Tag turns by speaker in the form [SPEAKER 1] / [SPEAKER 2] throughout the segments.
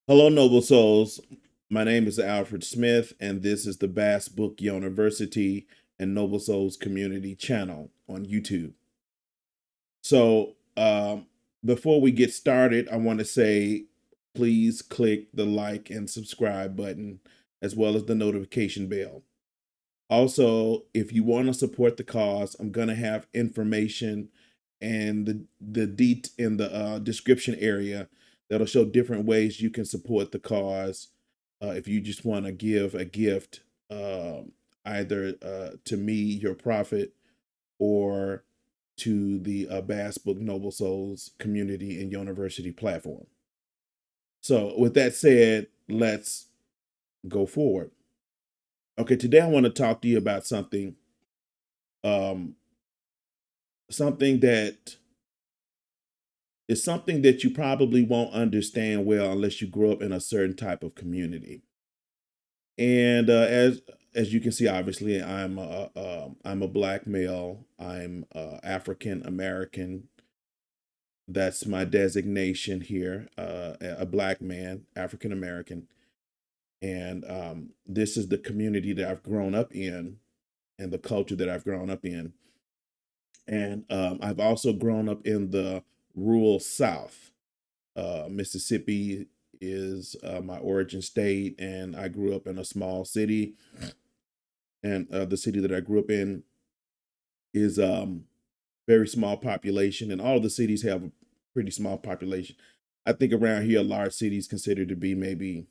[SPEAKER 1] Hello, noble souls. My name is Alfred Smith, and this is the BaastBook Yoniversity and Noble Souls Community channel on YouTube. So, before we get started, I want to say please click the like and subscribe button, as well as the notification bell. Also, if you want to support the cause, I'm going to have information and in the description area that'll show different ways you can support the cause. If you just want to give a gift, either to me, your prophet, or to the BaastBook Noble Souls community and University platform. So, with that said, let's go forward. Okay, today I want to talk to you about um, something that is something that you probably won't understand well unless you grow up in a certain type of community. And as you can see, obviously, I'm a black male. I'm African American. That's my designation here. A black man, African American, and this is the community that I've grown up in, and the culture that I've grown up in. And I've also grown up in the rural South. Mississippi is my origin state, and I grew up in a small city. And the city that I grew up in is very small population, and all the cities have a pretty small population. I think around here, a large city is considered to be maybe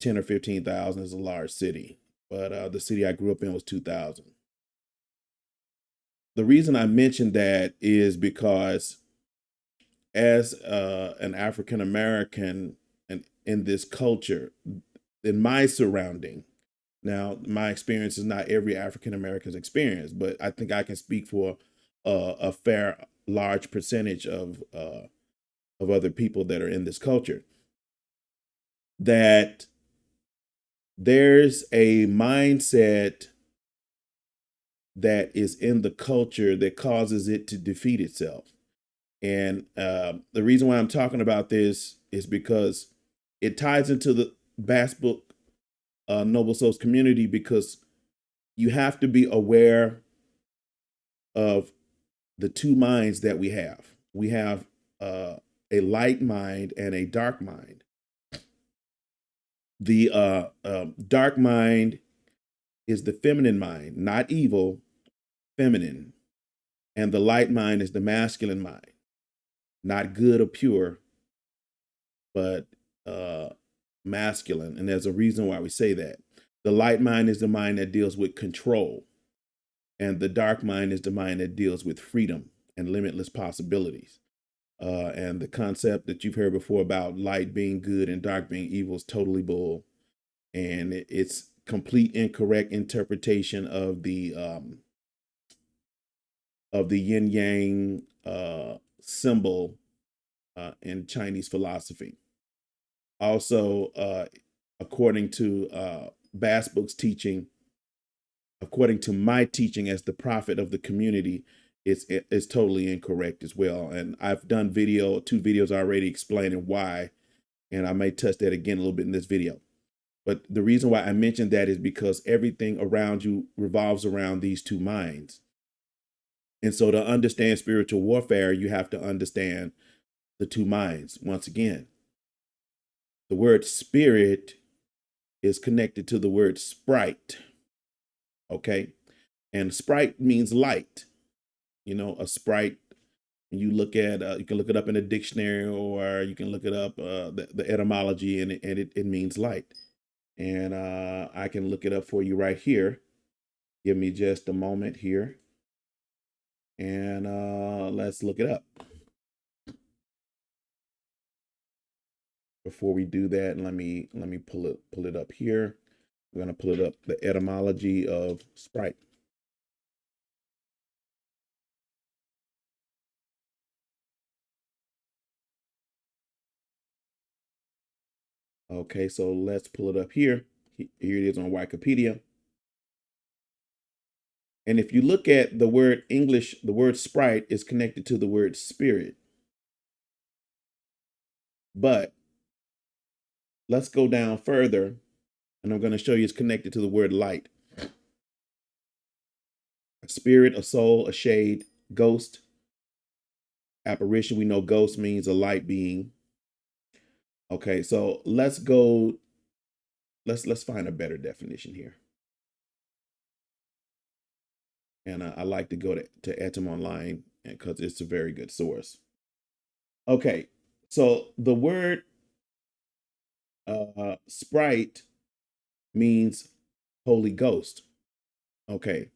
[SPEAKER 1] 10 or 15,000 is a large city, but the city I grew up in was 2,000. The reason I mentioned that is because as an African American and in this culture, in my surrounding, now my experience is not every African American's experience, but I think I can speak for a fair large percentage of other people that are in this culture. That there's a mindset that is in the culture that causes it to defeat itself. And the reason why I'm talking about this is because it ties into the BaastBook Noble Souls community, because you have to be aware of the two minds that we have. We have a light mind and a dark mind. The dark mind is the feminine mind, not evil, feminine. And the light mind is the masculine mind, not good or pure, but masculine. And there's a reason why we say that. The light mind is the mind that deals with control, and the dark mind is the mind that deals with freedom and limitless possibilities. And the concept that you've heard before about light being good and dark being evil is totally bull, and it's complete incorrect interpretation of the yin yang symbol in Chinese philosophy. Also, according to BaastBook's teaching, according to my teaching as the prophet of the community, it's totally incorrect as well. And I've done two videos already explaining why, and I may touch that again a little bit in this video. But the reason why I mentioned that is because everything around you revolves around these two minds. And so to understand spiritual warfare, you have to understand the two minds. Once again, the word spirit is connected to the word sprite. Okay. And sprite means light. You know, a sprite, you look at, you can look it up in a dictionary, or you can look it up, the etymology, and it means light. And I can look it up for you right here. Give me just a moment here. And let's look it up. Before we do that, let me pull it up here. We're gonna pull it up, the etymology of sprite. Okay, so let's pull it up here. Here it is on Wikipedia. And if you look at the word English, the word sprite is connected to the word spirit. But Let's go down further, and I'm going to show you it's connected to the word light. A spirit, a soul, a shade, ghost, apparition. We know ghost means a light being. Okay, so let's go. Let's find a better definition here. And I like to go to Etum Online because it's a very good source. Okay, so the word sprite means Holy Ghost. Okay,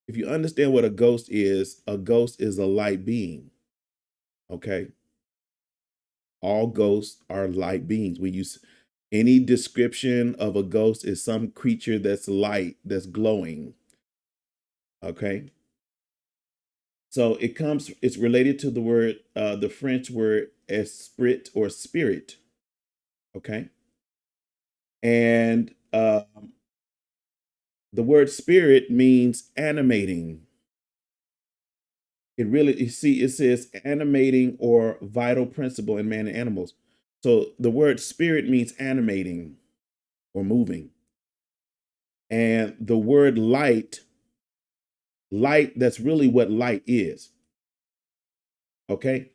[SPEAKER 1] if you understand what a ghost is a light being. Okay, all ghosts are light beings. We use any description of a ghost is some creature that's light, that's glowing. Okay, so it's related to the word, the French word esprit or spirit. Okay, and the word spirit means animating. It really, you see, it says animating or vital principle in man and animals. So the word spirit means animating or moving. And the word light, that's really what light is. Okay.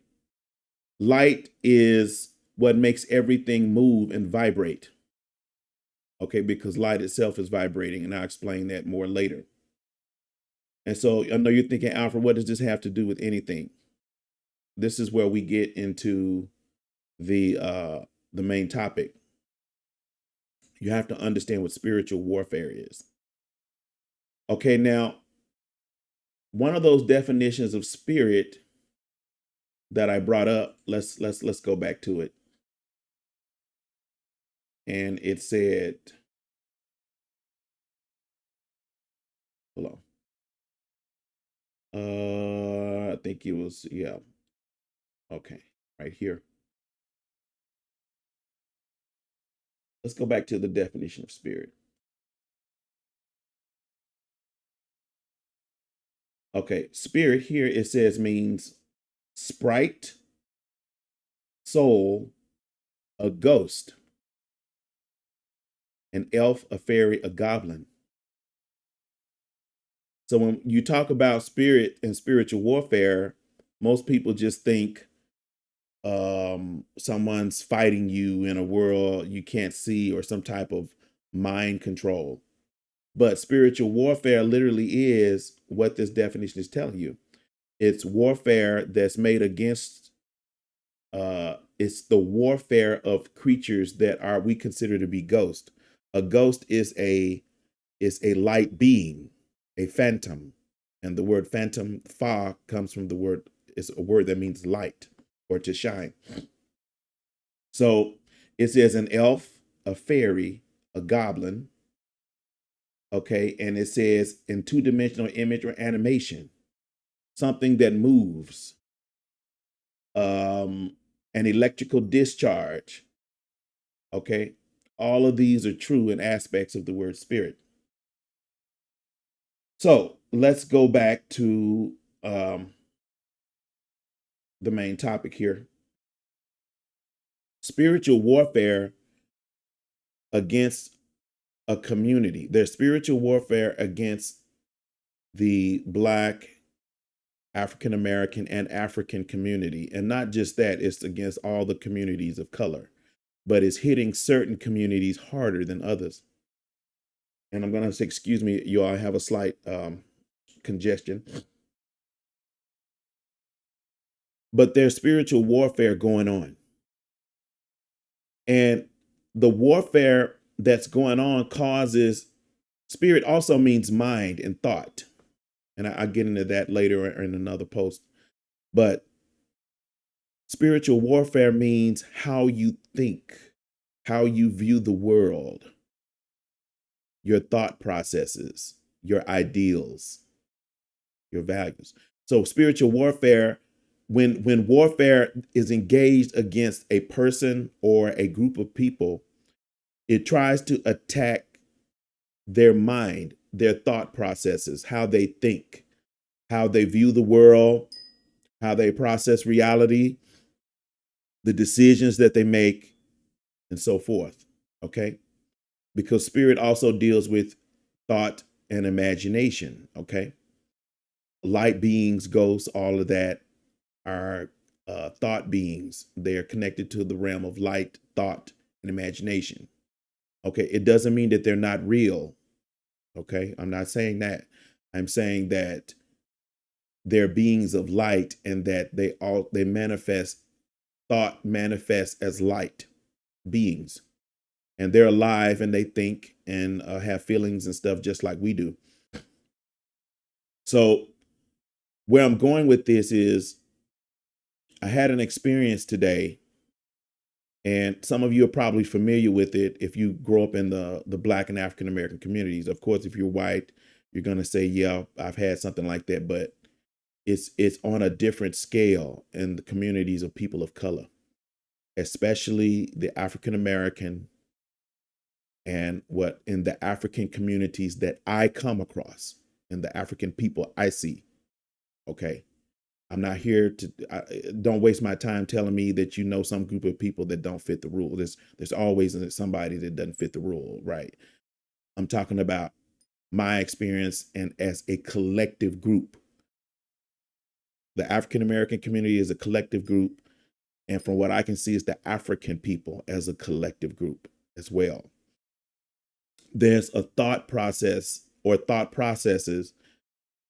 [SPEAKER 1] Light is what makes everything move and vibrate. Okay. Because light itself is vibrating. And I'll explain that more later. And so I know you're thinking, Alfred, what does this have to do with anything? This is where we get into the main topic. You have to understand what spiritual warfare is. Okay, now one of those definitions of spirit that I brought up, let's go back to it. And it said, hold on. I think it was, yeah. Okay, right here. Let's go back to the definition of spirit. Okay, spirit here it says means sprite, soul, a ghost, an elf, a fairy, a goblin. So when you talk about spirit and spiritual warfare, most people just think someone's fighting you in a world you can't see or some type of mind control. But spiritual warfare literally is what this definition is telling you. It's warfare that's made against, it's the warfare of creatures that are we consider to be ghosts. A ghost is a light being, a phantom. And the word phantom, fa, comes from the word, it's a word that means light or to shine. So it says an elf, a fairy, a goblin. Okay, and it says in two-dimensional image or animation, something that moves, an electrical discharge. Okay, all of these are true in aspects of the word spirit. So let's go back to the main topic here. Spiritual warfare against a community. There's spiritual warfare against the Black, African American, and African community. And not just that, it's against all the communities of color, but it's hitting certain communities harder than others. And I'm going to say, excuse me, you all have a slight congestion. But there's spiritual warfare going on. And the warfare that's going on causes, spirit also means mind and thought. And I'll get into that later in another post. But spiritual warfare means how you think, how you view the world, your thought processes, your ideals, your values. So spiritual warfare, when warfare is engaged against a person or a group of people, it tries to attack their mind, their thought processes, how they think, how they view the world, how they process reality, the decisions that they make, and so forth. Okay. Because spirit also deals with thought and imagination. Okay. Light beings, ghosts, all of that are thought beings. They're connected to the realm of light, thought, and imagination. Okay. It doesn't mean that they're not real. Okay. I'm not saying that. I'm saying that they're beings of light and that they manifest, thought manifests as light beings, and they're alive and they think and have feelings and stuff just like we do. So where I'm going with this is I had an experience today, and some of you are probably familiar with it if you grow up in the Black and African American communities. Of course, if you're white, you're going to say, yeah, I've had something like that, but it's on a different scale in the communities of people of color, especially the African American and what in the African communities that I come across and the African people I see. Okay. I'm not here to, don't waste my time telling me that you know some group of people that don't fit the rule. There's always somebody that doesn't fit the rule, right? I'm talking about my experience and as a collective group. The African American community is a collective group. And from what I can see, is the African people as a collective group as well. There's a thought process or thought processes,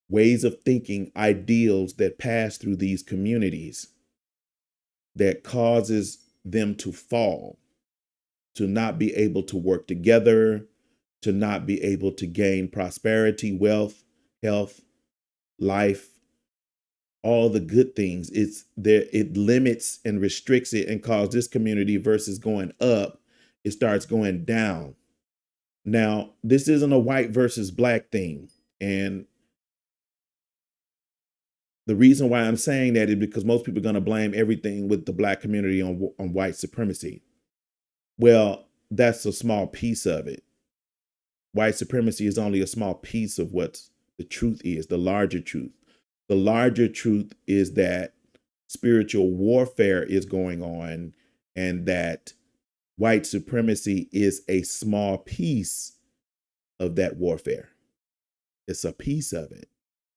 [SPEAKER 1] ways of thinking, ideals that pass through these communities that causes them to fall, to not be able to work together, to not be able to gain prosperity, wealth, health, life, all the good things. It's there, it limits and restricts it and causes this community versus going up, it starts going down. Now, this isn't a white versus black thing. And the reason why I'm saying that is because most people are going to blame everything with the black community on white supremacy. Well, that's a small piece of it. White supremacy is only a small piece of what the truth is, the larger truth. The larger truth is that spiritual warfare is going on and that white supremacy is a small piece of that warfare. It's a piece of it.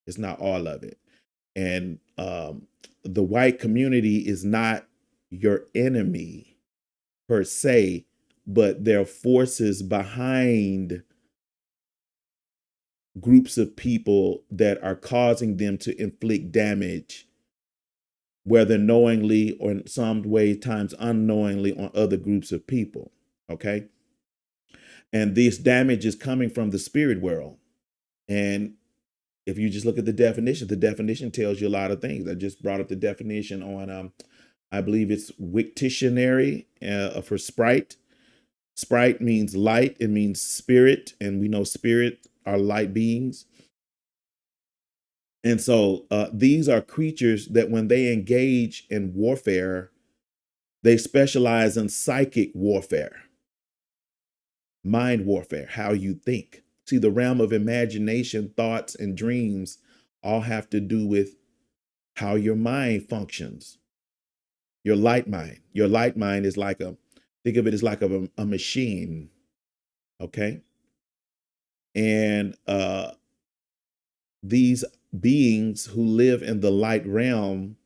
[SPEAKER 1] It's not all of it. And the white community is not your enemy per se, but there are forces behind groups of people that are causing them to inflict damage, whether knowingly or in some way, times unknowingly, on other groups of people. Okay. And this damage is coming from the spirit world. And if you just look at the definition tells you a lot of things. I just brought up the definition on, I believe it's Wiktionary for sprite. Sprite means light. It means spirit. And we know spirit are light beings. And so these are creatures that when they engage in warfare, they specialize in psychic warfare, mind warfare, how you think. See, the realm of imagination, thoughts, and dreams all have to do with how your mind functions. Your light mind. Your light mind is like think of it as like a machine. Okay. And these beings who live in the light realm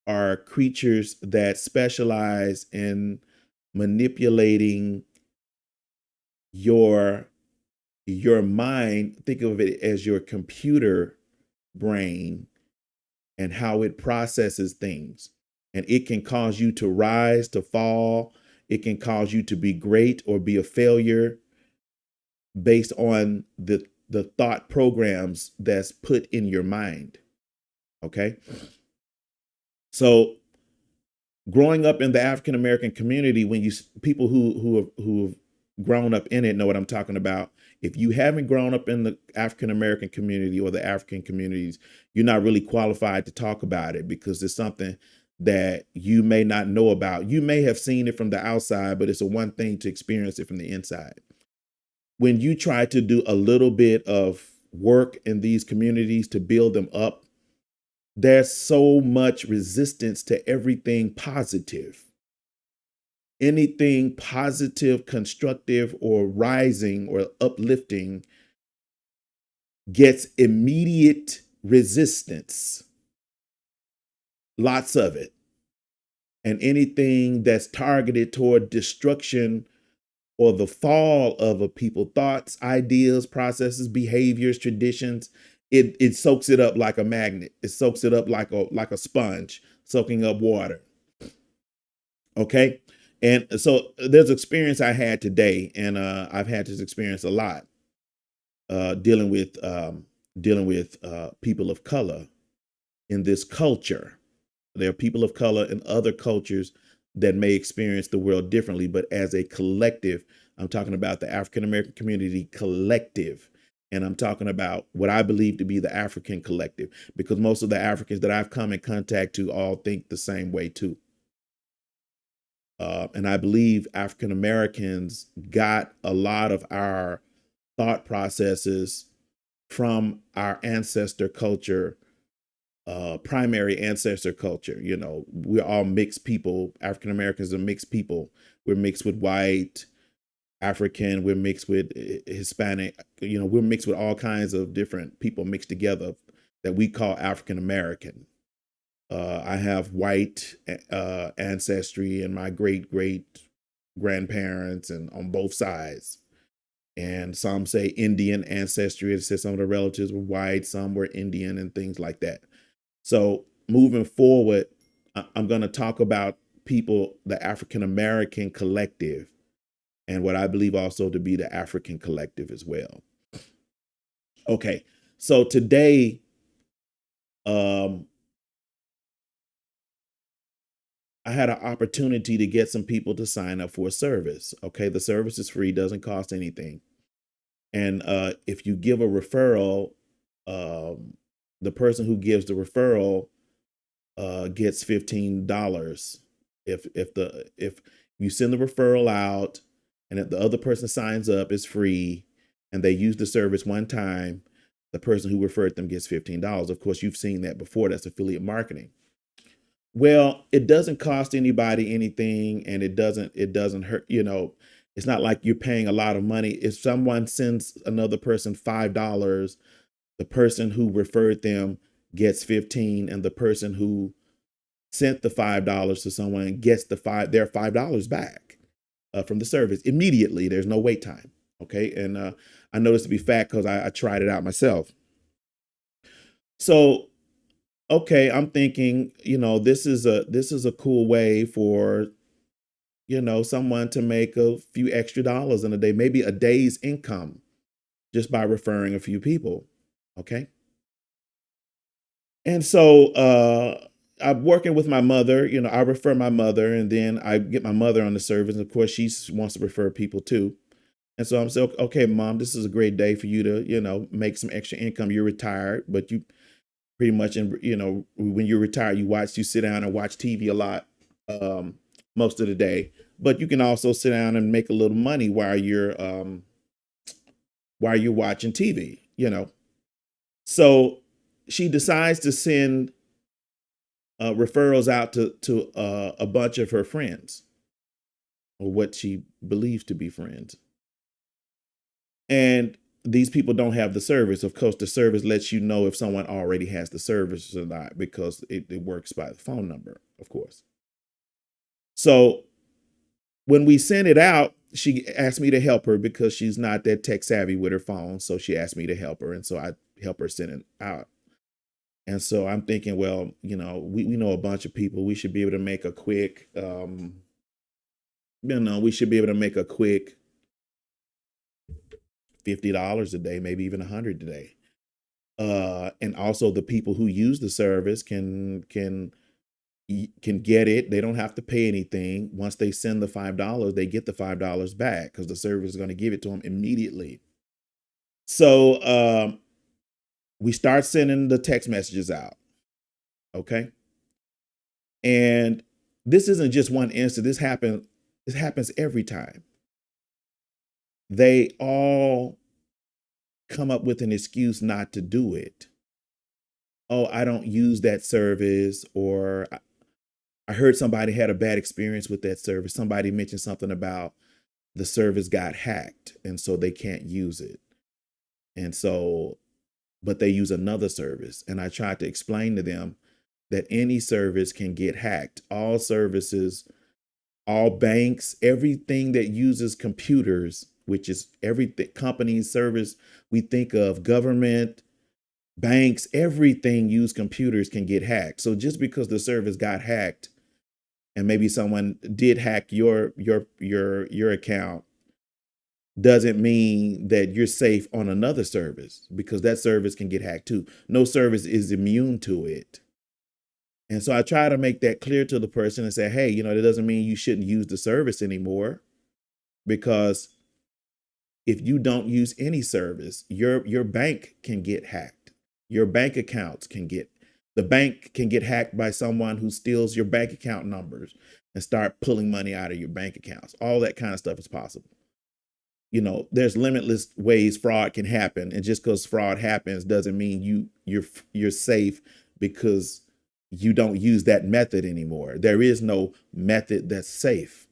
[SPEAKER 1] are creatures that specialize in manipulating your mind. Think of it as your computer brain and how it processes things. And it can cause you to rise, to fall. It can cause you to be great or be a failure based on the thought programs that's put in your mind. Okay. So growing up in the African American community, when you people who have grown up in it know what I'm talking about. If you haven't grown up in the African American community or the African communities, you're not really qualified to talk about it because it's something that you may not know about. You may have seen it from the outside, but it's a one thing to experience it from the inside. When you try to do a little bit of work in these communities to build them up, there's so much resistance to everything positive anything positive, constructive, or rising or uplifting gets immediate resistance, lots of it. And anything that's targeted toward destruction or the fall of a people, thoughts, ideas, processes, behaviors, traditions, it soaks it up like a magnet. It soaks it up like a sponge, soaking up water. Okay. And so there's experience I had today, and I've had this experience a lot, dealing with people of color in this culture. There are people of color in other cultures that may experience the world differently, but as a collective, I'm talking about the African American community collective. And I'm talking about what I believe to be the African collective, because most of the Africans that I've come in contact to all think the same way too. And I believe African Americans got a lot of our thought processes from our ancestor culture, primary ancestor culture. You know, we're all mixed people. African Americans are mixed people. We're mixed with white, African, we're mixed with Hispanic, you know, we're mixed with all kinds of different people mixed together that we call African American. I have white ancestry and my great great grandparents and on both sides. And some say Indian ancestry. It says some of the relatives were white, some were Indian, and things like that. So moving forward, I'm going to talk about people, the African American collective, and what I believe also to be the African collective as well. Okay, so today, um, I had an opportunity to get some people to sign up for a service. Okay, the service is free, doesn't cost anything. And if you give a referral, um, the person who gives the referral gets $15. If you send the referral out and if the other person signs up, it's free, and they use the service one time, the person who referred them gets $15. Of course, you've seen that before. That's affiliate marketing. Well, it doesn't cost anybody anything, and it doesn't hurt, you know, it's not like you're paying a lot of money. If someone sends another person $5, the person who referred them gets 15, and the person who sent the $5 to someone gets their $5 back from the service immediately. There's no wait time. Okay. And I know this to be fact because I tried it out myself. So okay, I'm thinking, you know, this is a cool way for, you know, someone to make a few extra dollars in a day, maybe a day's income, just by referring a few people. Okay. And so I'm working with my mother. You know, I refer my mother, and then I get my mother on the service. And of course, she wants to refer people too. And so I'm saying, okay, mom, this is a great day for you to, you know, make some extra income. You're retired, but you pretty much, you know, when you're retired, you sit down and watch TV a lot, um, most of the day. But you can also sit down and make a little money while you're watching TV. You know, so she decides to send referrals out to a bunch of her friends, or what she believes to be friends. And these people don't have the service. Of course, the service lets you know if someone already has the service or not, because it works by the phone number, of course. So when we sent it out, she asked me to help her because she's not that tech savvy with her phone. So she asked me to help her. And so I help her send it out. And so I'm thinking, well, you know, we know a bunch of people. We should be able to make a quick, we should be able to make a quick $50 a day, maybe even 100 a day. And also the people who use the service can get it. They don't have to pay anything. Once they send the $5, they get the $5 back because the service is going to give it to them immediately. So we start sending the text messages out. Okay. And this isn't just one instant. This happens every time. They all come up with an excuse not to do it. Oh, I don't use that service, or I heard somebody had a bad experience with that service. Somebody mentioned something about the service got hacked and so they can't use it. And so, but they use another service. And I tried to explain to them that any service can get hacked. All services, all banks, everything that uses computers, which is every company service we think of, government, banks, everything use computers can get hacked. So just because the service got hacked and maybe someone did hack your account doesn't mean that you're safe on another service, because that service can get hacked too. No service is immune to it. And so I try to make that clear to the person and say, hey, that doesn't mean you shouldn't use the service anymore, because if you don't use any service, your bank can get hacked. Your bank accounts can get the bank can get hacked by someone who steals your bank account numbers and start pulling money out of your bank accounts. All that kind of stuff is possible. There's limitless ways fraud can happen, and just because fraud happens doesn't mean you're safe because you don't use that method anymore. There is no method that's safe.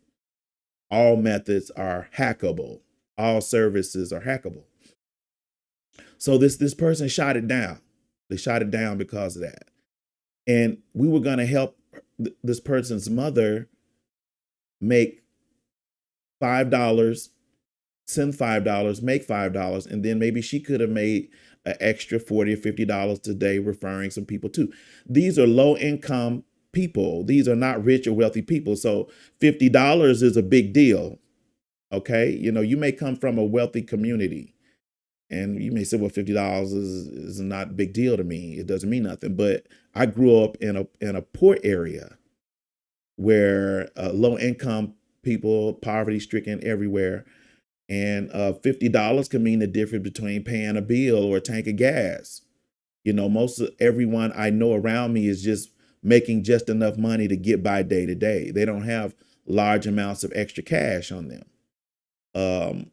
[SPEAKER 1] All methods are hackable. All services are hackable. So this person shot it down. They shot it down because of that. And we were going to help this person's mother make $5, send $5, make $5, and then maybe she could have made an extra $40 or $50 today referring some people too. These are low income people. These are not rich or wealthy people. So $50 is a big deal. Okay. You may come from a wealthy community and you may say, well, $50 is not a big deal to me. It doesn't mean nothing. But I grew up in a poor area where low income people, poverty stricken everywhere. And $50 can mean the difference between paying a bill or a tank of gas. Most of everyone I know around me is just making just enough money to get by day to day. They don't have large amounts of extra cash on them.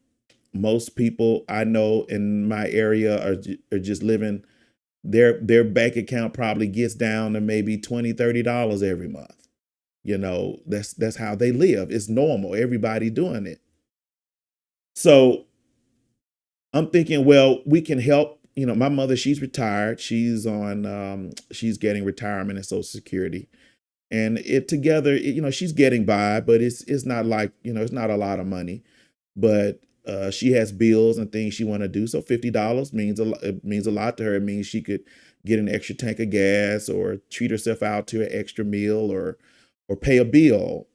[SPEAKER 1] Most people I know in my area are just living, their bank account probably gets down to maybe $20, $30 every month. That's how they live. It's normal. Everybody doing it. So I'm thinking, well, we can help. My mother, she's retired. She's getting retirement and Social Security, and she's getting by, but it's not like, it's not a lot of money, but she has bills and things she want to do. So $50 means a lot to her. It means she could get an extra tank of gas or treat herself out to an extra meal or pay a bill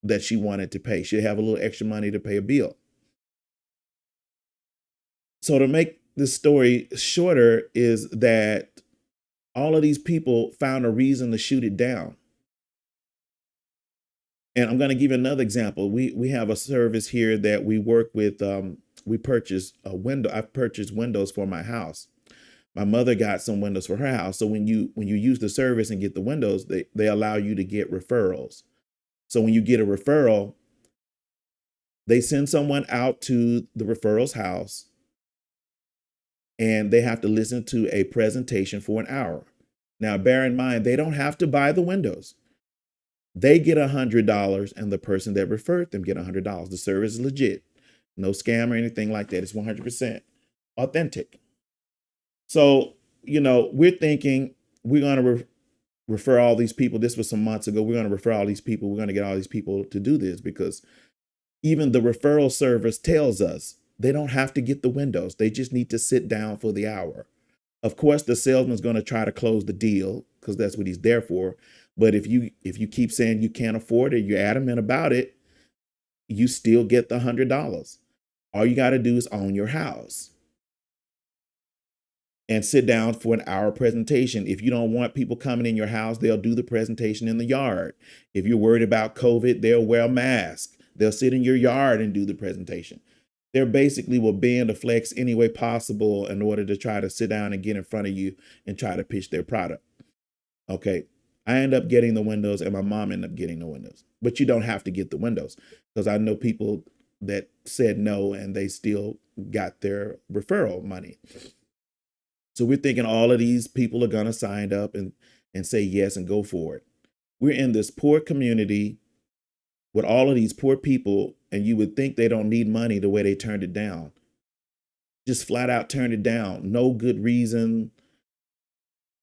[SPEAKER 1] that she wanted to pay. She'll have a little extra money to pay a bill. So to make this story shorter is that all of these people found a reason to shoot it down. And I'm going to give you another example. We have a service here that we work with. We purchase a window. I've purchased windows for my house. My mother got some windows for her house. So when you use the service and get the windows, they allow you to get referrals. So when you get a referral, they send someone out to the referral's house and they have to listen to a presentation for an hour. Now, bear in mind, they don't have to buy the windows. They get $100 and the person that referred them get $100. The service is legit. No scam or anything like that. It's 100% authentic. So, we're thinking we're going to refer all these people. This was some months ago. We're going to refer all these people. We're going to get all these people to do this, because even the referral service tells us they don't have to get the windows. They just need to sit down for the hour. Of course, the salesman's going to try to close the deal because that's what he's there for. But if you keep saying you can't afford it, you're adamant about it, you still get the $100. All you got to do is own your house and sit down for an hour presentation. If you don't want people coming in your house, they'll do the presentation in the yard. If you're worried about COVID, they'll wear a mask. They'll sit in your yard and do the presentation. They're basically will bend or flex any way possible in order to try to sit down and get in front of you and try to pitch their product. Okay. I end up getting the windows and my mom ended up getting the windows, but you don't have to get the windows, because I know people that said no and they still got their referral money. So we're thinking all of these people are going to sign up and and say yes and go for it. We're in this poor community with all of these poor people, and you would think they don't need money the way they turned it down. Just flat out turned it down. No good reason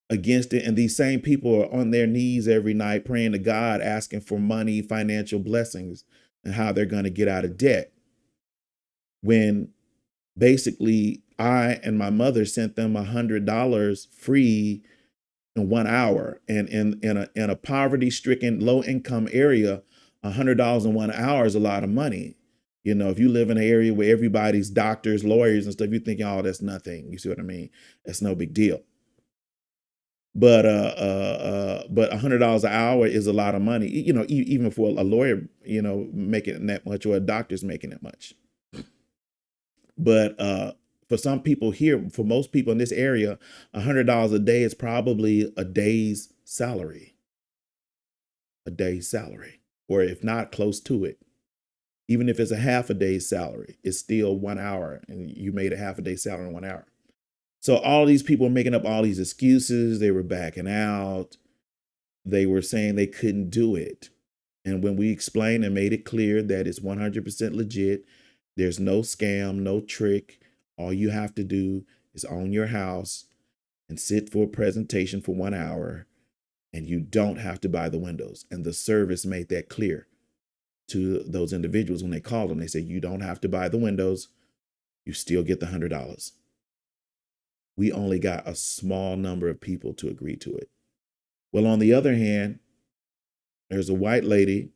[SPEAKER 1] against it. And these same people are on their knees every night praying to God, asking for money, financial blessings, and how they're going to get out of debt. When basically I and my mother sent them $100 free in 1 hour. And in a poverty-stricken, low-income area, $100 in 1 hour is a lot of money. You know, if you live in an area where everybody's doctors, lawyers, and stuff, you're thinking, oh, that's nothing. You see what I mean? That's no big deal. But $100 an hour is a lot of money. You know, even for a lawyer, you know, making that much, or a doctor's making that much. But for some people here, for most people in this area, $100 a day is probably a day's salary. A day's salary, or if not, close to it. Even if it's a half a day's salary, it's still 1 hour, and you made a half a day salary in 1 hour. So all these people are making up all these excuses. They were backing out. They were saying they couldn't do it. And when we explained and made it clear that it's 100% legit, there's no scam, no trick. All you have to do is own your house and sit for a presentation for 1 hour, and you don't have to buy the windows. And the service made that clear to those individuals when they called them. They said, you don't have to buy the windows. You still get the $100. We only got a small number of people to agree to it. Well, on the other hand, there's a white lady.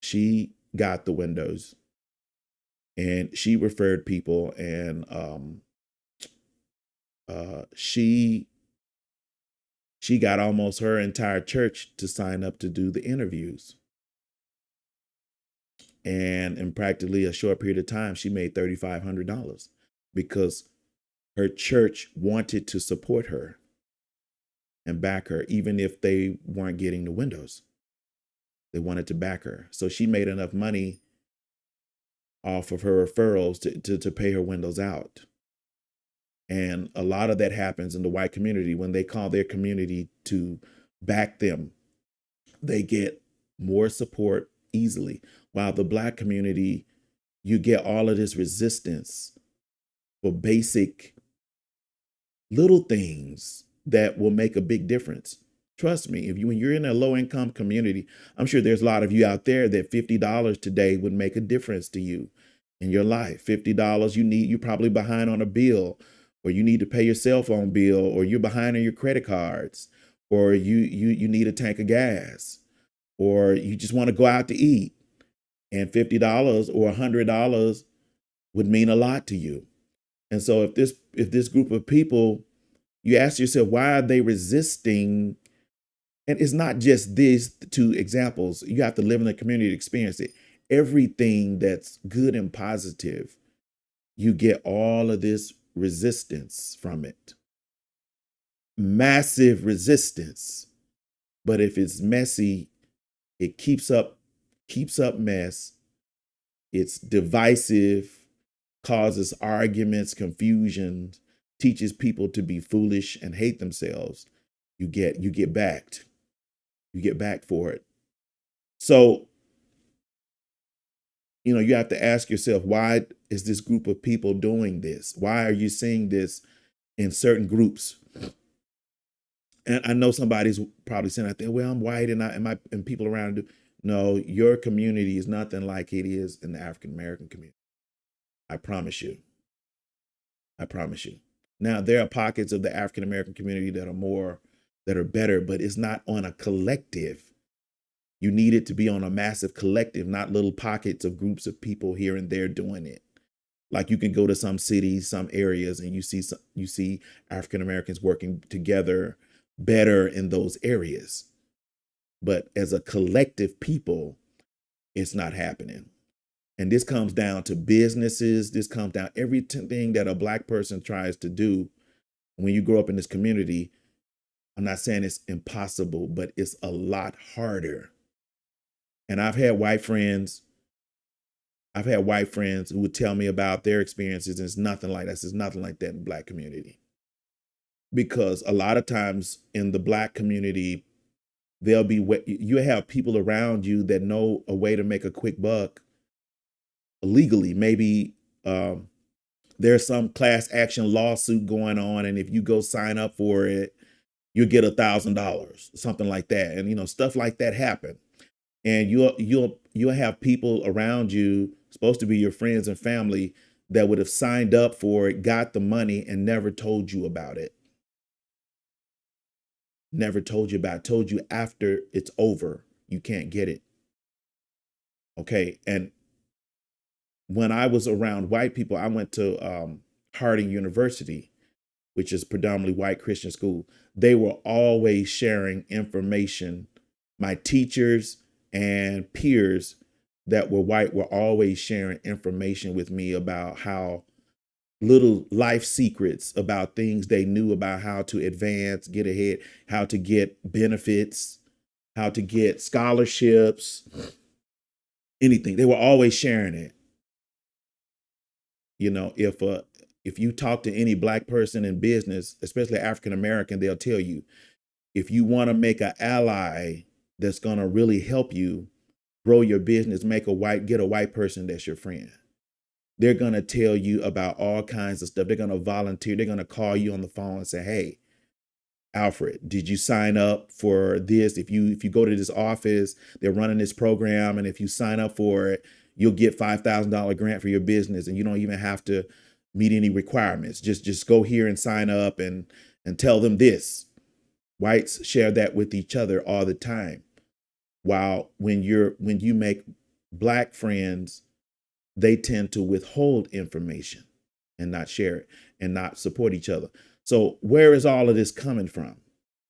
[SPEAKER 1] She got the windows, and she referred people, and she got almost her entire church to sign up to do the interviews. And in practically a short period of time, she made $3,500 because her church wanted to support her and back her, even if they weren't getting the windows. They wanted to back her. So she made enough money off of her referrals to pay her windows out. And a lot of that happens in the white community. When they call their community to back them, they get more support easily. While the Black community, you get all of this resistance for basic little things that will make a big difference. Trust me, when you're in a low income community, I'm sure there's a lot of you out there that $50 today would make a difference to you in your life. $50 you're probably behind on a bill, or you need to pay your cell phone bill, or you're behind on your credit cards, or you need a tank of gas, or you just want to go out to eat. And $50 or $100 would mean a lot to you. And so if this group of people, you ask yourself, why are they resisting? And it's not just these two examples. You have to live in the community to experience it. Everything that's good and positive, you get all of this resistance from it. Massive resistance. But if it's messy, it keeps up mess. It's divisive, causes arguments, confusion, teaches people to be foolish and hate themselves. You get backed. You get backed for it. So, you know, you have to ask yourself, why is this group of people doing this? Why are you seeing this in certain groups? And I know somebody's probably saying out there, well, I'm white and people around do. No, your community is nothing like it is in the African American community. I promise you. I promise you. Now, there are pockets of the African American community that are better, but it's not on a collective. You need it to be on a massive collective, not little pockets of groups of people here and there doing it. Like you can go to some cities, some areas, and you see African Americans working together better in those areas. But as a collective people, it's not happening. And this comes down to businesses. This comes down everything that a Black person tries to do. When you grow up in this community, I'm not saying it's impossible, but it's a lot harder. And I've had white friends who would tell me about their experiences, and it's nothing like that. It's nothing like that in the Black community. Because a lot of times in the Black community, There'll be you have people around you that know a way to make a quick buck legally. Maybe there's some class action lawsuit going on, and if you go sign up for it, you'll get $1,000, something like that. And stuff like that happen. And you'll have people around you, supposed to be your friends and family, that would have signed up for it, got the money, and never told you about it. Never told you about it. Told you after it's over, you can't get it. Okay. And when I was around white people, I went to Harding University, which is predominantly white Christian school. They were always sharing information. My teachers and peers that were white were always sharing information with me about how little life secrets about things they knew about how to advance, get ahead, how to get benefits, how to get scholarships, anything. They were always sharing it. If you talk to any black person in business, especially African American, they'll tell you, if you want to make an ally that's going to really help you grow your business, get a white person that's your friend. They're going to tell you about all kinds of stuff. They're going to volunteer. They're going to call you on the phone and say, hey, Alfred, did you sign up for this? If you go to this office, they're running this program, and if you sign up for it, you'll get $5,000 grant for your business, and you don't even have to meet any requirements. Just go here and sign up and tell them this. Whites share that with each other all the time. While when you make black friends, they tend to withhold information and not share it and not support each other. So where is all of this coming from?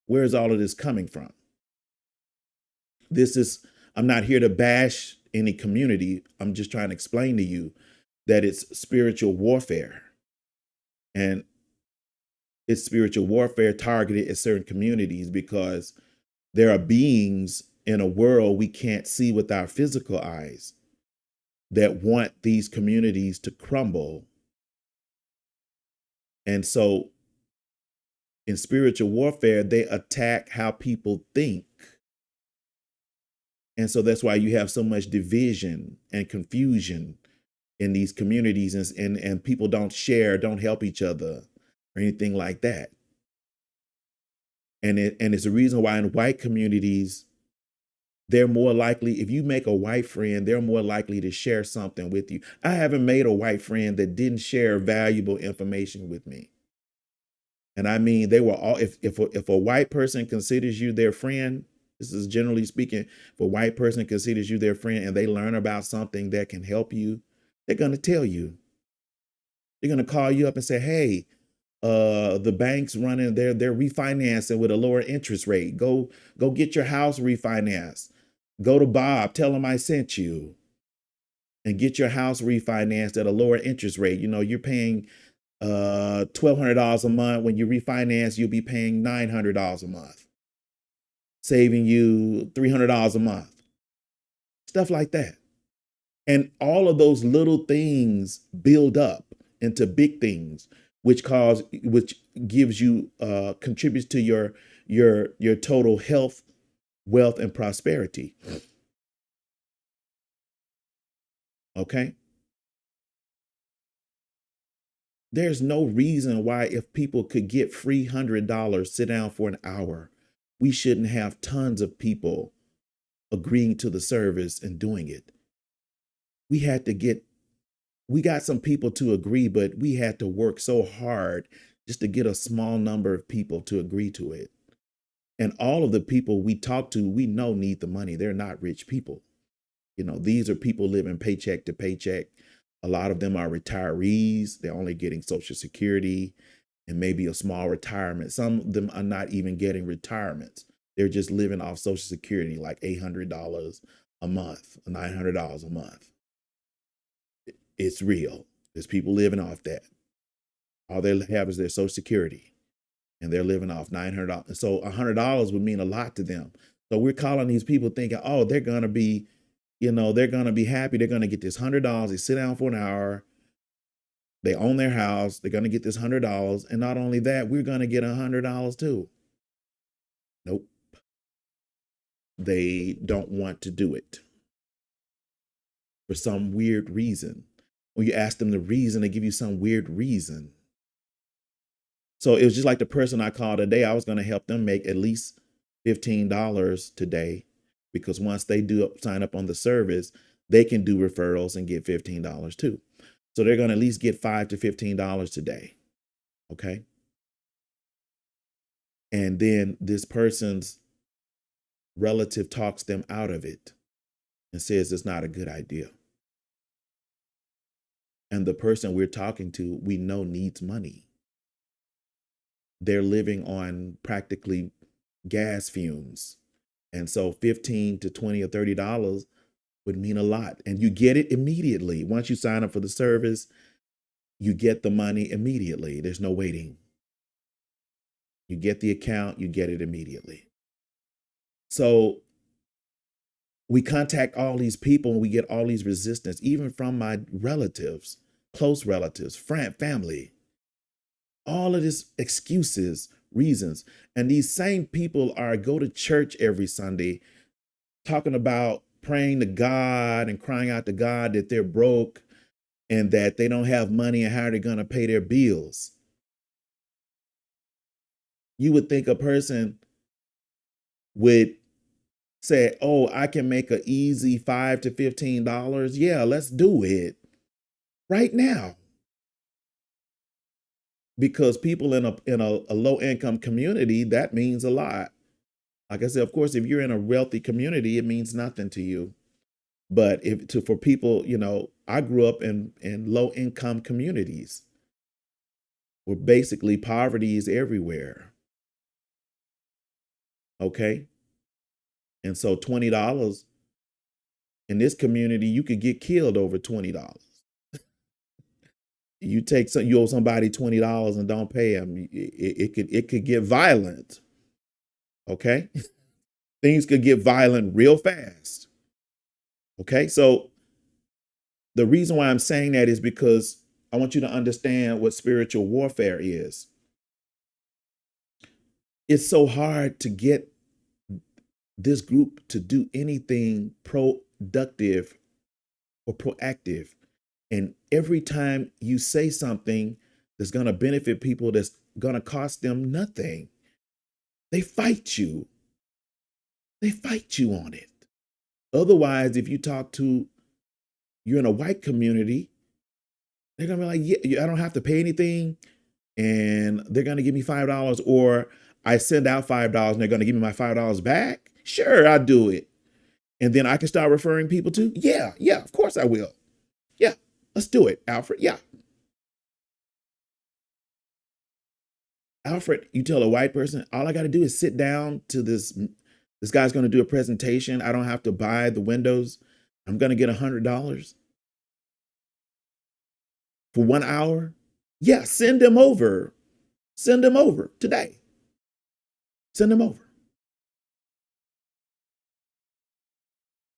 [SPEAKER 1] Where is all of this coming from? I'm not here to bash any community. I'm just trying to explain to you that it's spiritual warfare. And it's spiritual warfare targeted at certain communities because there are beings in a world we can't see with our physical eyes that want these communities to crumble. And so in spiritual warfare, they attack how people think. And so that's why you have so much division and confusion in these communities, and people don't share, don't help each other or anything like that. And it's a reason why in white communities, they're more likely, if you make a white friend, they're more likely to share something with you. I haven't made a white friend that didn't share valuable information with me. And I mean, they were all, if a white person considers you their friend, this is generally speaking, if a white person considers you their friend and they learn about something that can help you, they're going to tell you. They're going to call you up and say, hey, the bank's running, they're refinancing with a lower interest rate. Go get your house refinanced. Go to Bob, tell him I sent you, and get your house refinanced at a lower interest rate. You're paying $1,200 a month. When you refinance, you'll be paying $900 a month, saving you $300 a month. Stuff like that. And all of those little things build up into big things, which gives you contributes to your total health, wealth, and prosperity. Okay. There's no reason why, if people could get free $100, sit down for an hour, we shouldn't have tons of people agreeing to the service and doing it. We got some people to agree, but we had to work so hard just to get a small number of people to agree to it. And all of the people we talk to, we know need the money. They're not rich people. These are people living paycheck to paycheck. A lot of them are retirees. They're only getting Social Security and maybe a small retirement. Some of them are not even getting retirements. They're just living off Social Security, like $800 a month, $900 a month. It's real. There's people living off that. All they have is their Social Security, and they're living off $900. So $100 would mean a lot to them. So we're calling these people thinking, oh, they're going to be, they're going to be happy. They're going to get this $100. They sit down for an hour. They own their house. They're going to get this $100. And not only that, we're going to get $100 too. Nope. they don't want to do it for some weird reason. When you ask them the reason, they give you some weird reason. So it was just like the person I called today. I was going to help them make at least $15 today, because once they do sign up on the service, they can do referrals and get $15 too. So they're going to at least get $5 to $15 today. Okay. And then this person's relative talks them out of it and says it's not a good idea. And the person we're talking to, we know needs money. They're living on practically gas fumes. And so 15 to 20 or $30 would mean a lot. And you get it immediately. Once you sign up for the service, you get the money immediately. There's no waiting. You get the account, you get it immediately. So we contact all these people and we get all these resistance, even from my relatives, close relatives, family. All of this excuses, reasons. And these same people go to church every Sunday talking about praying to God and crying out to God that they're broke and that they don't have money and how they're going to pay their bills. You would think a person would say, oh, I can make an easy $5 to $15. Yeah, let's do it right now. Because people in a low income community, that means a lot. Like I said, of course, if you're in a wealthy community, it means nothing to you. But for people, I grew up in low income communities where basically poverty is everywhere. Okay. And so $20 in this community, you could get killed over $20. You owe somebody $20 and don't pay them, it could get violent. Okay. Things could get violent real fast. Okay. So the reason why I'm saying that is because I want you to understand what spiritual warfare is. It's so hard to get this group to do anything productive or proactive. And every time you say something that's going to benefit people, that's going to cost them nothing, they fight you. They fight you on it. Otherwise, if you're in a white community, they're going to be like, yeah, I don't have to pay anything. And they're going to give me $5, or I send out $5 and they're going to give me my $5 back. Sure, I'll do it. And then I can start referring people to, yeah, of course I will. Yeah, let's do it, Alfred. Yeah. Alfred, you tell a white person, all I got to do is sit down to this guy's going to do a presentation. I don't have to buy the windows. I'm going to get $100 for 1 hour. Yeah, send them over. Send them over today. Send them over.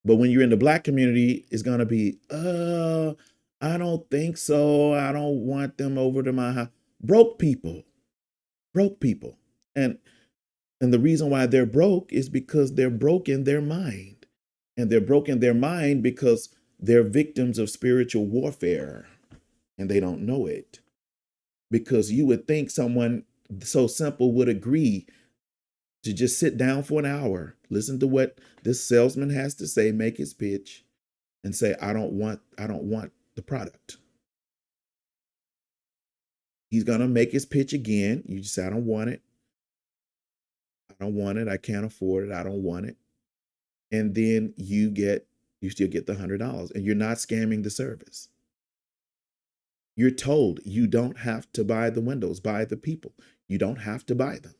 [SPEAKER 1] But when you're in the Black community, it's going to be, I don't think so. I don't want them over to my house. Broke people. And the reason why they're broke is because they're broke in their mind. And they're broke in their mind because they're victims of spiritual warfare and they don't know it. Because you would think someone so simple would agree to just sit down for an hour, listen to what this salesman has to say, make his pitch, and say, I don't want the product. He's gonna make his pitch again. You just say, I don't want it. I don't want it. I can't afford it. I don't want it. And then you still get the $100, and you're not scamming the service. You're told you don't have to buy the windows, buy the people. You don't have to buy them.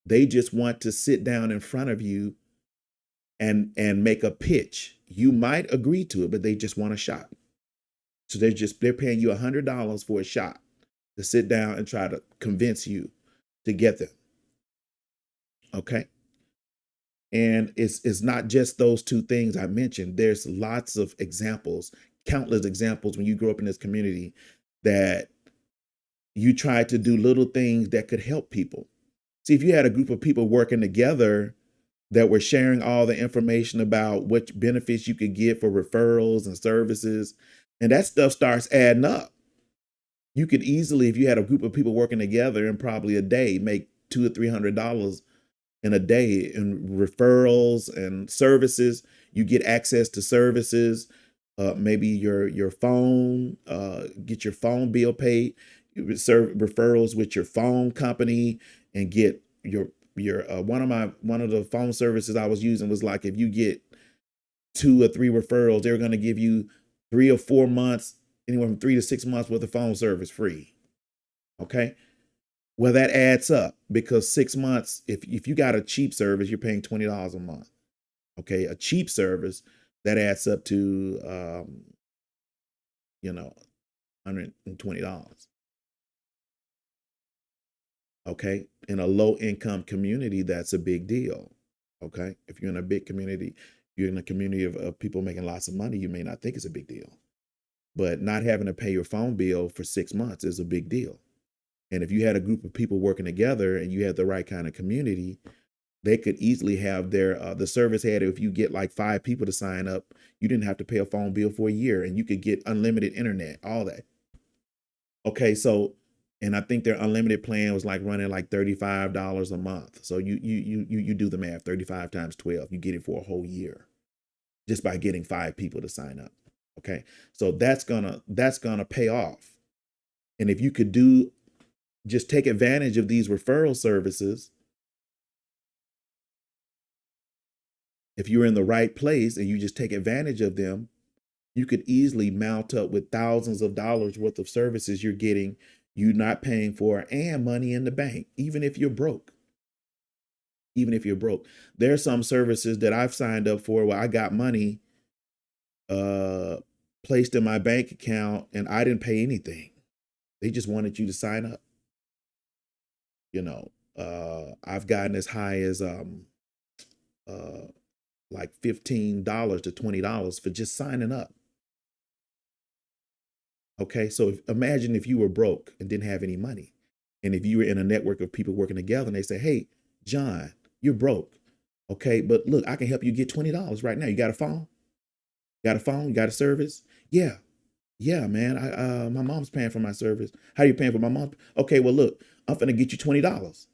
[SPEAKER 1] They just want to sit down in front of you and make a pitch. You might agree to it, but they just want a shot. So they're paying you $100 for a shot to sit down and try to convince you to get them. Okay. And it's not just those two things I mentioned. There's lots of examples, countless examples when you grow up in this community that you try to do little things that could help people. See, if you had a group of people working together that were sharing all the information about what benefits you could get for referrals and services. And that stuff starts adding up. You could easily, if you had a group of people working together in probably a day, make $200 or $300 in a day in referrals and services. You get access to services, maybe your phone, get your phone bill paid. You would serve referrals with your phone company and get your one of the phone services I was using was like if you get 2 or 3 referrals, they're going to give you 3 or 4 months, anywhere from 3 to 6 months worth of phone service free. Okay. Well, that adds up because 6 months, if you got a cheap service, you're paying $20 a month. Okay. A cheap service that adds up to, $120. Okay. In a low income community, that's a big deal. Okay. If you're in a big community, you're in a community of people making lots of money, you may not think it's a big deal. But not having to pay your phone bill for 6 months is a big deal. And if you had a group of people working together and you had the right kind of community, they could easily have their the service had, if you get like 5 people to sign up, you didn't have to pay a phone bill for a year and you could get unlimited internet, all that. Okay, so and I think their unlimited plan was like running like $35 a month. So you do the math, 35 times 12, you get it for a whole year just by getting 5 people to sign up. Okay. So that's gonna pay off. And if you could just take advantage of these referral services, if you're in the right place and you just take advantage of them, you could easily mount up with thousands of dollars worth of services you're getting, you're not paying for, and money in the bank, even if you're broke. Even if you're broke. There are some services that I've signed up for where I got money placed in my bank account and I didn't pay anything. They just wanted you to sign up. I've gotten as high as like $15 to $20 for just signing up. Okay, so imagine if you were broke and didn't have any money, and if you were in a network of people working together, and they say, "Hey, John, you're broke. Okay, but look, I can help you get $20 right now. You got a phone? Got a phone? You got a service? Yeah, yeah, man. My mom's paying for my service. How are you paying for my mom? Okay, well, look, I'm gonna get you $20.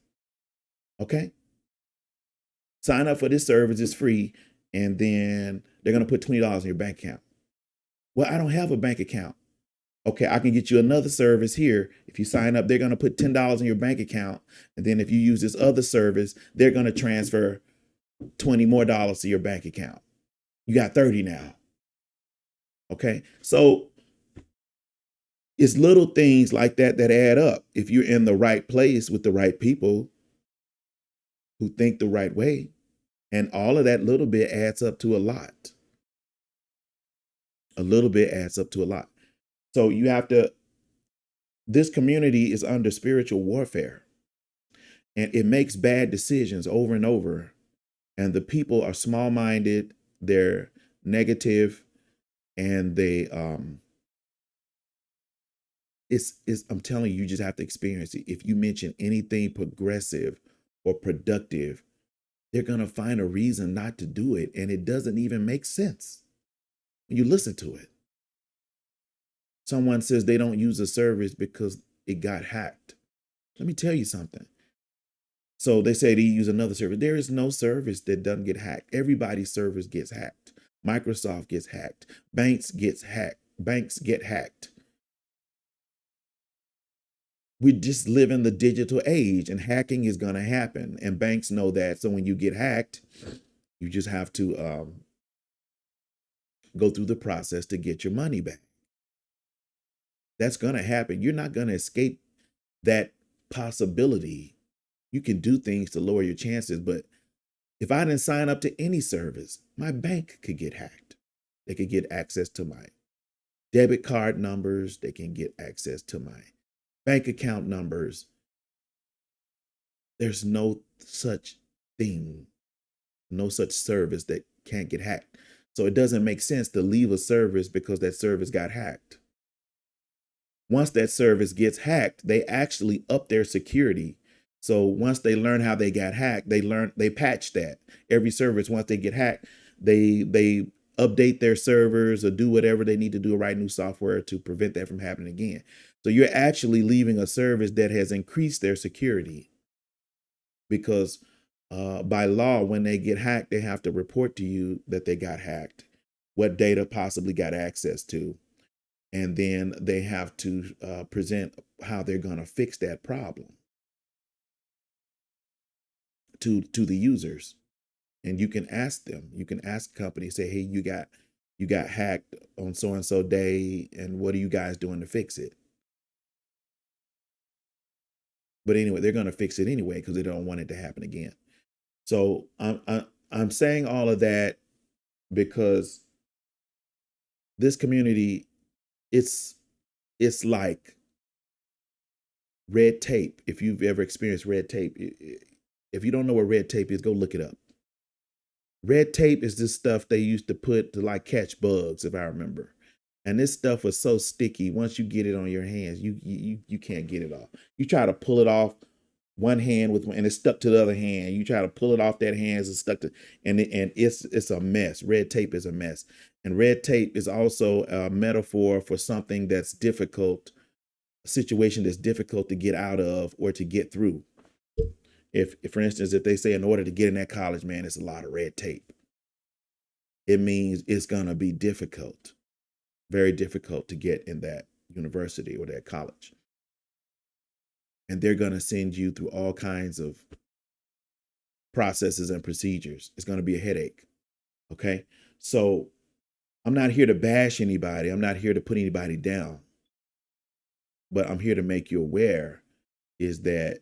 [SPEAKER 1] Okay, sign up for this service. It's free, and then they're gonna put $20 in your bank account. Well, I don't have a bank account. Okay, I can get you another service here. If you sign up, they're going to put $10 in your bank account. And then if you use this other service, they're going to transfer $20 more to your bank account. You got 30 now. Okay, so it's little things like that that add up. If you're in the right place with the right people who think the right way, and all of that little bit adds up to a lot. A little bit adds up to a lot. So this community is under spiritual warfare. And it makes bad decisions over and over. And the people are small-minded, they're negative, and I'm telling you, you just have to experience it. If you mention anything progressive or productive, they're gonna find a reason not to do it. And it doesn't even make sense when you listen to it. Someone says they don't use a service because it got hacked. Let me tell you something. So they say they use another service. There is no service that doesn't get hacked. Everybody's service gets hacked. Microsoft gets hacked. Banks get hacked. We just live in the digital age and hacking is going to happen. And banks know that. So when you get hacked, you just have to go through the process to get your money back. That's going to happen. You're not going to escape that possibility. You can do things to lower your chances, but if I didn't sign up to any service, my bank could get hacked. They could get access to my debit card numbers. They can get access to my bank account numbers. There's no such thing, no such service that can't get hacked. So it doesn't make sense to leave a service because that service got hacked. Once that service gets hacked, they actually up their security. So once they learn how they got hacked, they patch that. Every service, once they get hacked, they update their servers or do whatever they need to do, write new software to prevent that from happening again. So you're actually leaving a service that has increased their security, because by law, when they get hacked, they have to report to you that they got hacked, what data possibly got access to, and then they have to present how they're going to fix that problem to the users. And you can ask them, you can ask the company, say, hey, you got hacked on so and so day, and what are you guys doing to fix it? But anyway, they're going to fix it anyway because they don't want it to happen again. So I'm saying all of that because this community, it's like red tape. If you've ever experienced red tape, if you don't know what red tape is, go look it up. Red tape is this stuff they used to put to like catch bugs, if I remember. And this stuff was so sticky. Once you get it on your hands, you can't get it off. You try to pull it off one hand with, and it's stuck to the other hand. You try to pull it off that hand, it's stuck to, and it's a mess. Red tape is a mess, and red tape is also a metaphor for something that's difficult, a situation that's difficult to get out of or to get through. If for instance, if they say in order to get in that college, man, it's a lot of red tape, it means it's gonna be difficult, very difficult to get in that university or that college. And they're gonna send you through all kinds of processes and procedures. It's gonna be a headache. Okay. So I'm not here to bash anybody. I'm not here to put anybody down. But I'm here to make you aware is that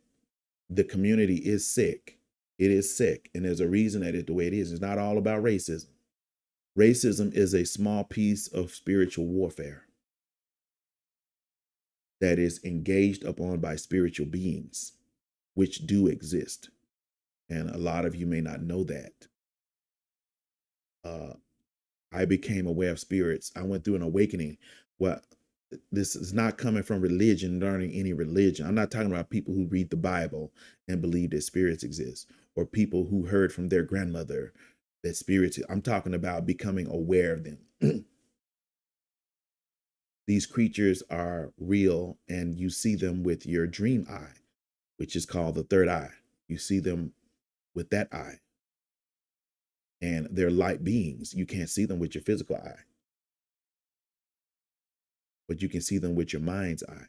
[SPEAKER 1] the community is sick. It is sick. And there's a reason that it's the way it is. It's not all about racism. Racism is a small piece of spiritual warfare that is engaged upon by spiritual beings, which do exist. And a lot of you may not know that. I became aware of spirits. I went through an awakening. Well, this is not coming from religion, learning any religion. I'm not talking about people who read the Bible and believe that spirits exist, or people who heard from their grandmother that spirits. I'm talking about becoming aware of them. These creatures are real, and you see them with your dream eye, which is called the third eye. You see them with that eye. And they're light beings. You can't see them with your physical eye, but you can see them with your mind's eye,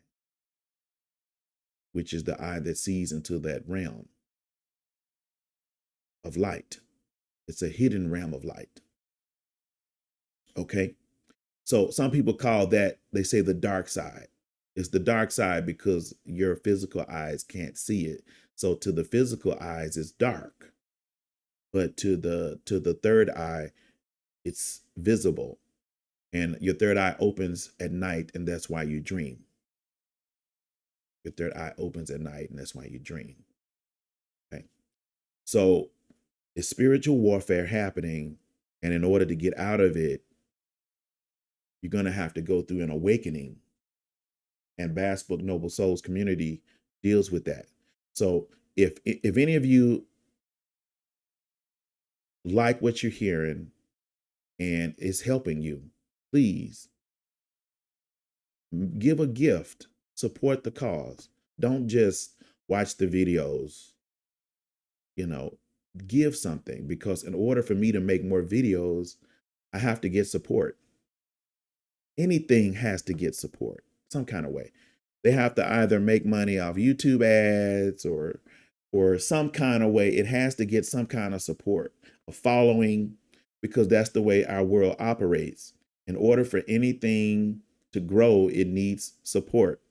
[SPEAKER 1] which is the eye that sees into that realm of light. It's a hidden realm of light. Okay. So some people call that, they say the dark side. It's the dark side because your physical eyes can't see it. So to the physical eyes, it's dark. But to the third eye, it's visible. And your third eye opens at night, and that's why you dream. Your third eye opens at night, and that's why you dream. Okay. So it's spiritual warfare happening. And in order to get out of it, you're going to have to go through an awakening. And BaastBook Noble Souls community deals with that. So if any of you like what you're hearing and it's helping you, please give a gift, support the cause. Don't just watch the videos, give something, because in order for me to make more videos, I have to get support. Anything has to get support some kind of way. They have to either make money off YouTube ads or some kind of way. It has to get some kind of support, a following, because that's the way our world operates. In order for anything to grow, it needs support.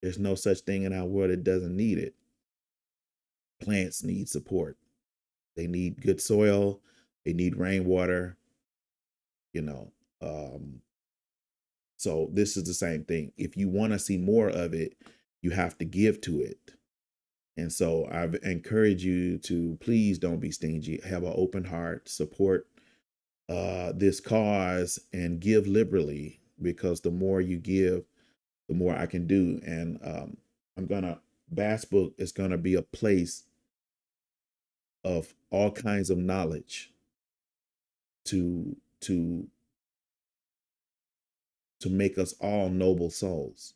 [SPEAKER 1] There's no such thing in our world that doesn't need it. Plants need support. They need good soil. They need rainwater, so this is the same thing. If you want to see more of it, you have to give to it. And so I encourage you to please don't be stingy. Have an open heart, support this cause, and give liberally, because the more you give, the more I can do. And I'm gonna BaastBook is going to be a place of all kinds of knowledge to to to make us all noble souls.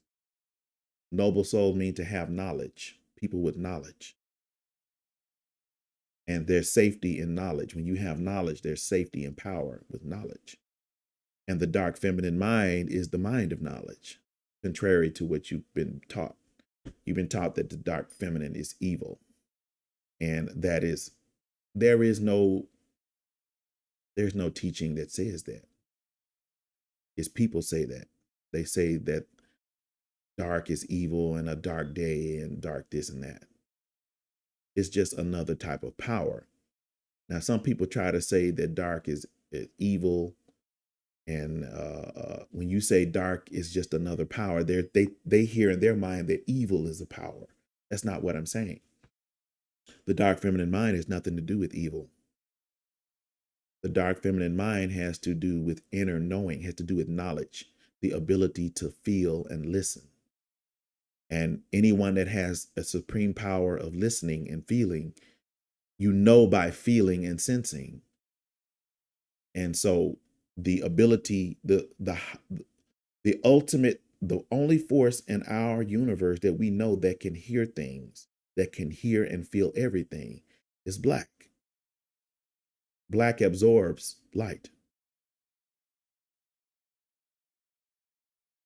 [SPEAKER 1] Noble souls mean to have knowledge, people with knowledge. And there's safety in knowledge. When you have knowledge, there's safety and power with knowledge. And the dark feminine mind is the mind of knowledge, contrary to what you've been taught. You've been taught that the dark feminine is evil. And there's no teaching that says that. It's people say that. They say that dark is evil and a dark day and dark this and that. It's just another type of power. Now, some people try to say that dark is evil. And when you say dark is just another power, they hear in their mind that evil is a power. That's not what I'm saying. The dark feminine mind has nothing to do with evil. The dark feminine mind has to do with inner knowing, has to do with knowledge, the ability to feel and listen. And anyone that has a supreme power of listening and feeling, you know by feeling and sensing. And so the ability, the ultimate, the only force in our universe that we know that can hear things, that can hear and feel everything, is black. Black absorbs light.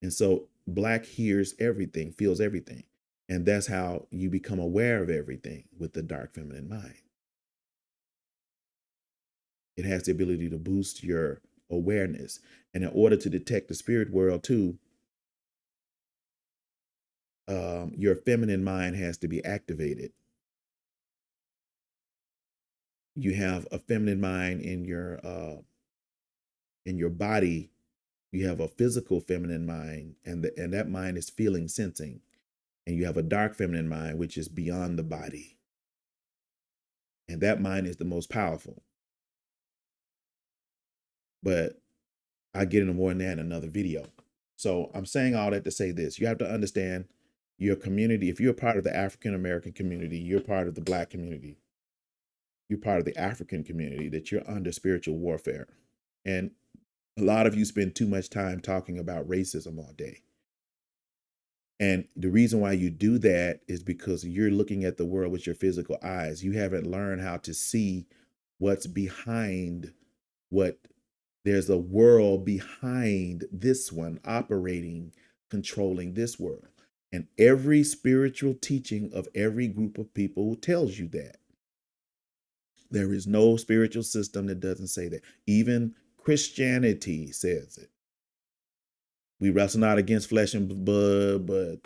[SPEAKER 1] And so black hears everything, feels everything. And that's how you become aware of everything with the dark feminine mind. It has the ability to boost your awareness. And in order to detect the spirit world too, your feminine mind has to be activated. You have a feminine mind in your body. You have a physical feminine mind, and that mind is feeling, sensing. And you have a dark feminine mind, which is beyond the body. And that mind is the most powerful. But I'll get into more than that in another video. So I'm saying all that to say this. You have to understand your community. If you're part of the African American community, you're part of the Black community, you're part of the African community, that you're under spiritual warfare. And a lot of you spend too much time talking about racism all day. And the reason why you do that is because you're looking at the world with your physical eyes. You haven't learned how to see what's behind what. There's a world behind this one operating, controlling this world. And every spiritual teaching of every group of people tells you that. There is no spiritual system that doesn't say that. Even Christianity says it. We wrestle not against flesh and blood, but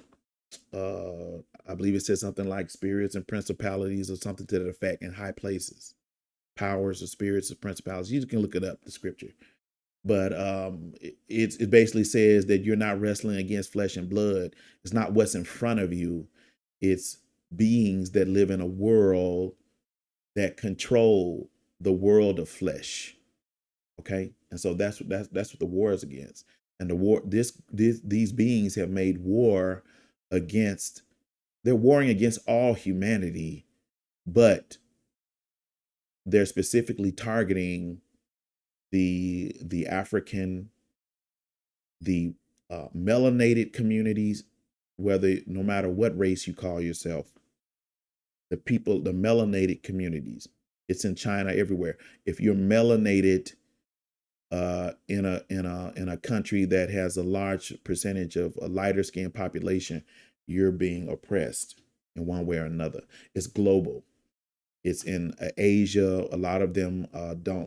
[SPEAKER 1] I believe it says something like spirits and principalities or something to that effect in high places. Powers of spirits of principalities. You can look it up, the scripture. But it basically says that you're not wrestling against flesh and blood. It's not what's in front of you. It's beings that live in a world that control the world of flesh. Okay, and so that's what the war is against. And the war, these beings have made war against. They're warring against all humanity, but they're specifically targeting the African, the melanated communities, no matter what race you call yourself, the melanated communities. It's in China, everywhere. If you're melanated in a country that has a large percentage of a lighter skinned population, you're being oppressed in one way or another. It's global. It's in Asia. A lot of them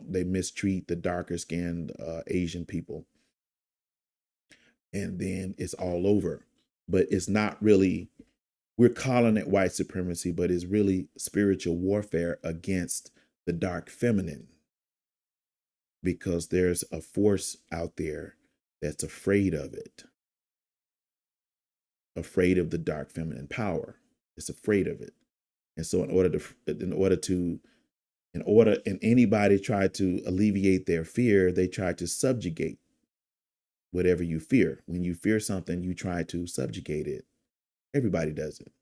[SPEAKER 1] they mistreat the darker skinned Asian people. And then it's all over. But it's not really, we're calling it white supremacy, but it's really spiritual warfare against the dark feminine. Because there's a force out there that's afraid of it. Afraid of the dark feminine power. It's afraid of it. And so and anybody try to alleviate their fear, they try to subjugate whatever you fear. When you fear something, you try to subjugate it. Everybody does it.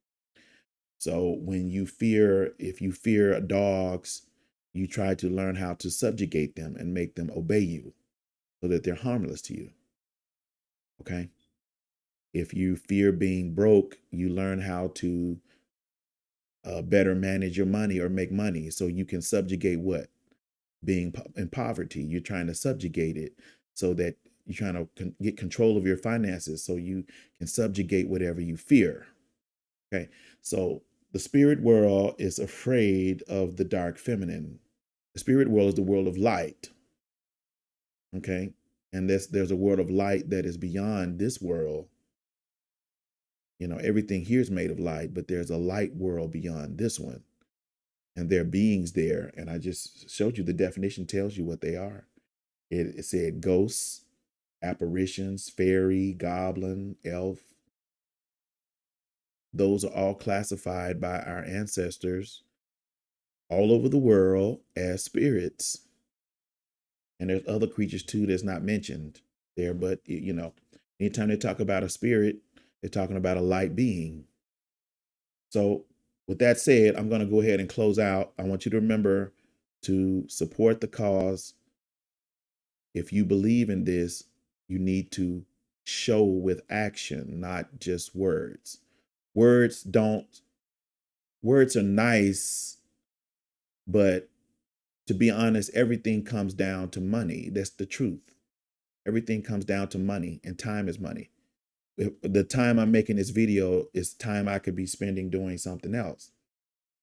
[SPEAKER 1] So when you fear, if you fear dogs, you try to learn how to subjugate them and make them obey you so that they're harmless to you. Okay. If you fear being broke, you learn how to better manage your money or make money so you can subjugate what? Being in poverty. You're trying to subjugate it so that you're trying to get control of your finances so you can subjugate whatever you fear. Okay. So the spirit world is afraid of the dark feminine. The spirit world is the world of light. Okay. And there's a world of light that is beyond this world. You know, everything here is made of light, but there's a light world beyond this one. And there are beings there. And I just showed you the definition tells you what they are. It said ghosts, apparitions, fairy, goblin, elf. Those are all classified by our ancestors all over the world as spirits. And there's other creatures too that's not mentioned there, but you know, anytime they talk about a spirit, they're talking about a light being. So with that said, I'm going to go ahead and close out. I want you to remember to support the cause. If you believe in this, you need to show with action, not just words. Words don't, words are nice, but to be honest, everything comes down to money. That's the truth. Everything comes down to money, and time is money. The time I'm making this video is time I could be spending doing something else,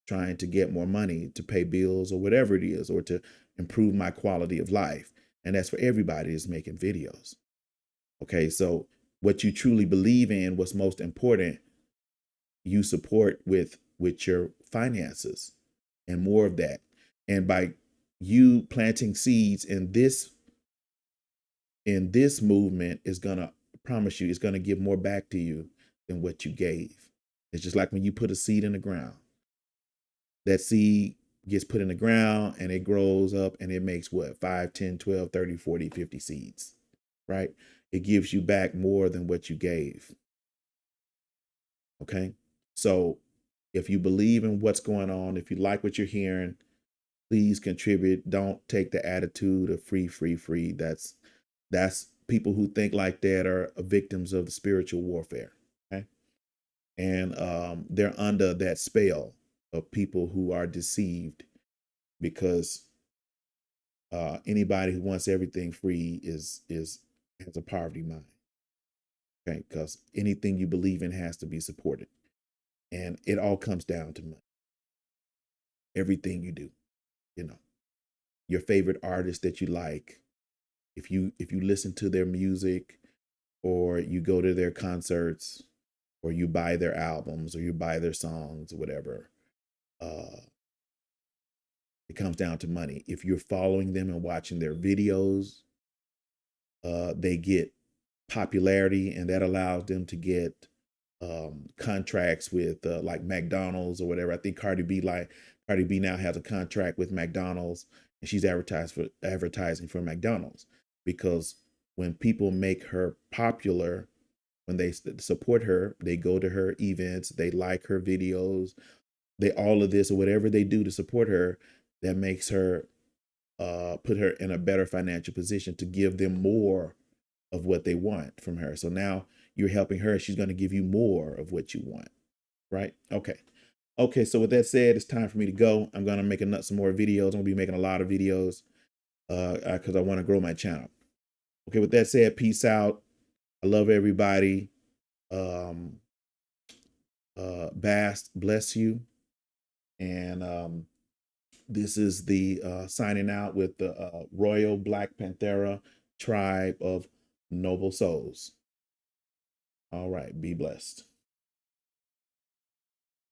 [SPEAKER 1] trying to get more money to pay bills or whatever it is, or to improve my quality of life. And that's for everybody is making videos. Okay, so what you truly believe in, what's most important, you support with your finances and more of that. And by you planting seeds in this movement is gonna promise you it's gonna give more back to you than what you gave. It's just like when you put a seed in the ground. That seed gets put in the ground and it grows up and it makes what? 5, 10, 12, 30, 40, 50 seeds, right? It gives you back more than what you gave. Okay. So if you believe in what's going on, if you like what you're hearing, please contribute. Don't take the attitude of free, free, free. That's people who think like that are victims of the spiritual warfare. Okay. And they're under that spell of people who are deceived because anybody who wants everything free is has a poverty mind. Okay. Because anything you believe in has to be supported. And it all comes down to money. Everything you do, you know, your favorite artist that you like, if you listen to their music or you go to their concerts or you buy their albums or you buy their songs or whatever, it comes down to money. If you're following them and watching their videos, they get popularity and that allows them to get contracts with like McDonald's or whatever. I think Cardi B now has a contract with McDonald's and she's advertising for McDonald's because when people make her popular, when they support her, they go to her events, they like her videos, they all of this or whatever they do to support her, that makes her put her in a better financial position to give them more of what they want from her. So now you're helping her. She's going to give you more of what you want. Right. Okay. Okay. So with that said, it's time for me to go. I'm going to make some more videos. I'm going to be making a lot of videos because I want to grow my channel. Okay. With that said, peace out. I love everybody. Baast bless you. And this is the signing out with the Royal Black Panthera tribe of noble souls. All right. Be blessed.